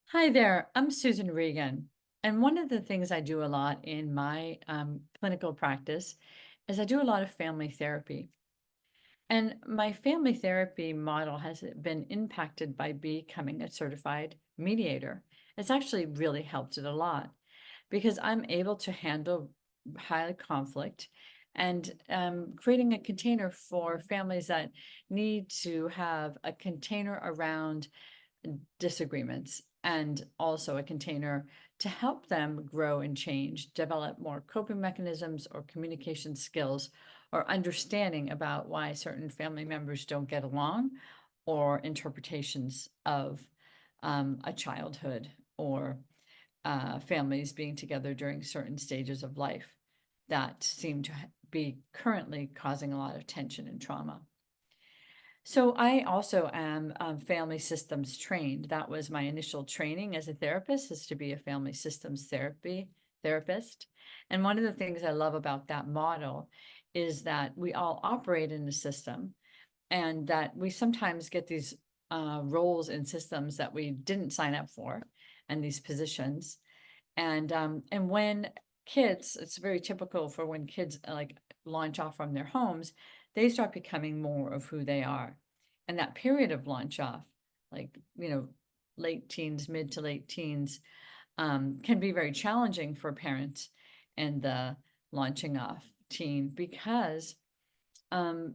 Hi there, I'm Susan Regan. And one of the things I do a lot in my clinical practice is I do a lot of family therapy. And my family therapy model has been impacted by becoming a certified mediator. It's actually really helped it a lot because I'm able to handle high conflict and creating a container for families that need to have a container around disagreements and also a container to help them grow and change, develop more coping mechanisms or communication skills or understanding about why certain family members don't get along or interpretations of a childhood or families being together during certain stages of life that seem to be currently causing a lot of tension and trauma. So I also am family systems trained. That was my initial training as a therapist, is to be a family systems therapist. And one of the things I love about that model is that we all operate in a system and that we sometimes get these roles in systems that we didn't sign up for and these positions. And when kids, it's very typical for when kids like launch off from their homes, they start becoming more of who they are. And that period of launch off, like, late teens, mid to late teens, can be very challenging for parents and the launching off teen because um,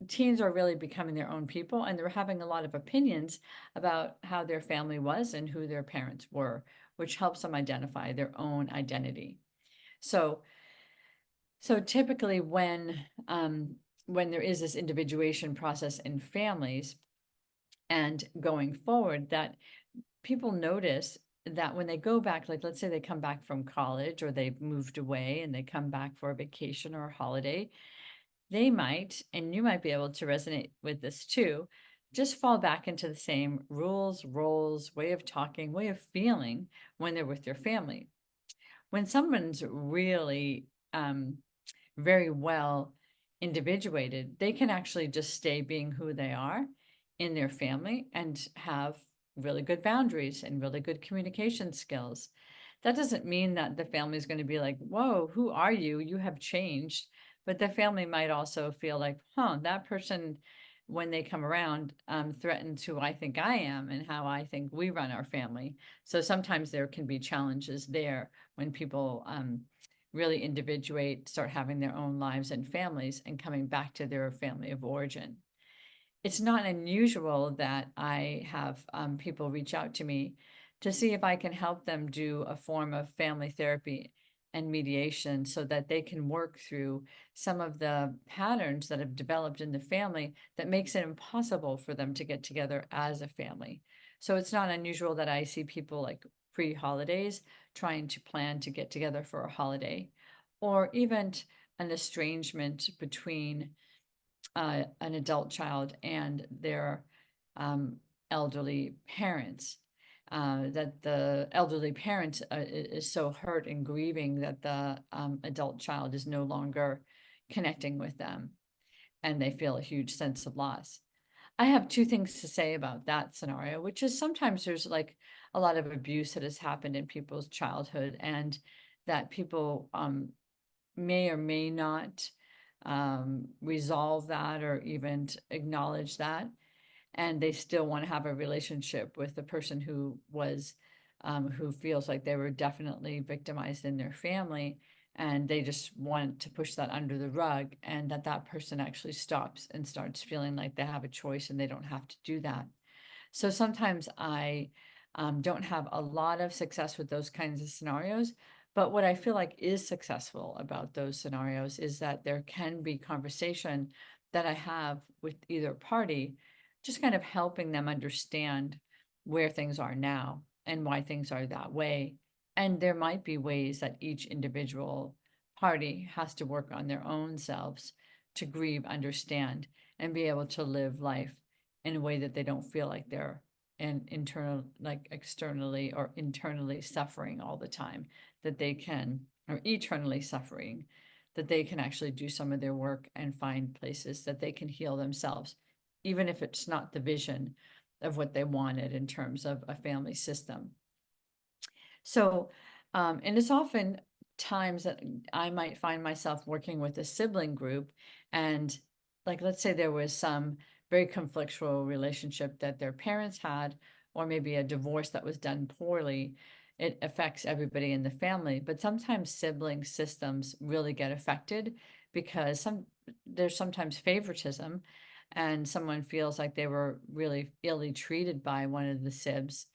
teens are really becoming their own people and they're having a lot of opinions about how their family was and who their parents were, which helps them identify their own identity. So, so typically when there is this individuation process in families and going forward, that people notice that when they go back, like let's say they come back from college or they've moved away and they come back for a vacation or a holiday, they might, and you might be able to resonate with this too, just fall back into the same rules, roles, way of talking, way of feeling when they're with their family. When someone's really very well individuated, they can actually just stay being who they are in their family and have really good boundaries and really good communication skills. That doesn't mean that the family is going to be like, whoa, who are you? You have changed. But the family might also feel like, huh, that person, when they come around, threatens who I think I am and how I think we run our family. So sometimes there can be challenges there when people really individuate, start having their own lives and families, and coming back to their family of origin. It's not unusual that I have people reach out to me to see if I can help them do a form of family therapy and mediation so that they can work through some of the patterns that have developed in the family that makes it impossible for them to get together as a family. So it's not unusual that I see people like pre-holidays trying to plan to get together for a holiday, or even an estrangement between an adult child and their um, elderly parents. That the elderly parent is so hurt and grieving that the adult child is no longer connecting with them and they feel a huge sense of loss. I have two things to say about that scenario, which is sometimes there's like a lot of abuse that has happened in people's childhood and that people may or may not resolve that or even acknowledge that. And they still want to have a relationship with the person who feels like they were definitely victimized in their family. And they just want to push that under the rug, and that person actually stops and starts feeling like they have a choice and they don't have to do that. So sometimes I don't have a lot of success with those kinds of scenarios. But what I feel like is successful about those scenarios is that there can be conversation that I have with either party, just kind of helping them understand where things are now and why things are that way. And there might be ways that each individual party has to work on their own selves to grieve, understand, and be able to live life in a way that they don't feel like they're and internal like externally or internally suffering all the time, that they can, or eternally suffering, that they can actually do some of their work and find places that they can heal themselves, even if it's not the vision of what they wanted in terms of a family system. So, and it's often times that I might find myself working with a sibling group, and like, let's say there was some very conflictual relationship that their parents had, or maybe a divorce that was done poorly. It affects everybody in the family, but sometimes sibling systems really get affected because there's sometimes favoritism, and someone feels like they were really illy treated by one of the sibs,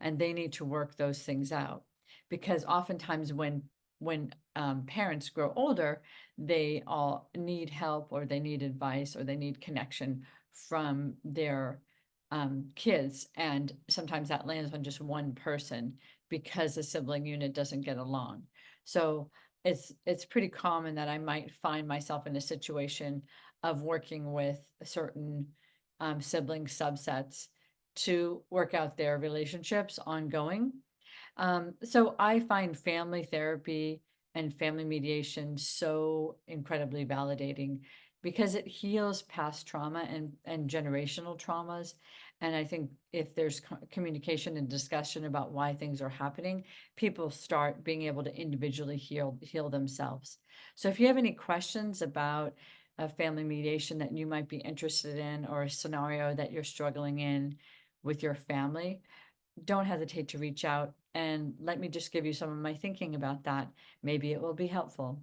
and they need to work those things out. Because oftentimes when parents grow older, they all need help, or they need advice, or they need connection from their kids, and sometimes that lands on just one person because the sibling unit doesn't get along. So it's pretty common that I might find myself in a situation of working with certain sibling subsets to work out their relationships ongoing. So I find family therapy and family mediation so incredibly validating because it heals past trauma and generational traumas. And I think if there's communication and discussion about why things are happening, people start being able to individually heal themselves. So if you have any questions about a family mediation that you might be interested in, or a scenario that you're struggling in with your family, don't hesitate to reach out and let me just give you some of my thinking about that. Maybe it will be helpful.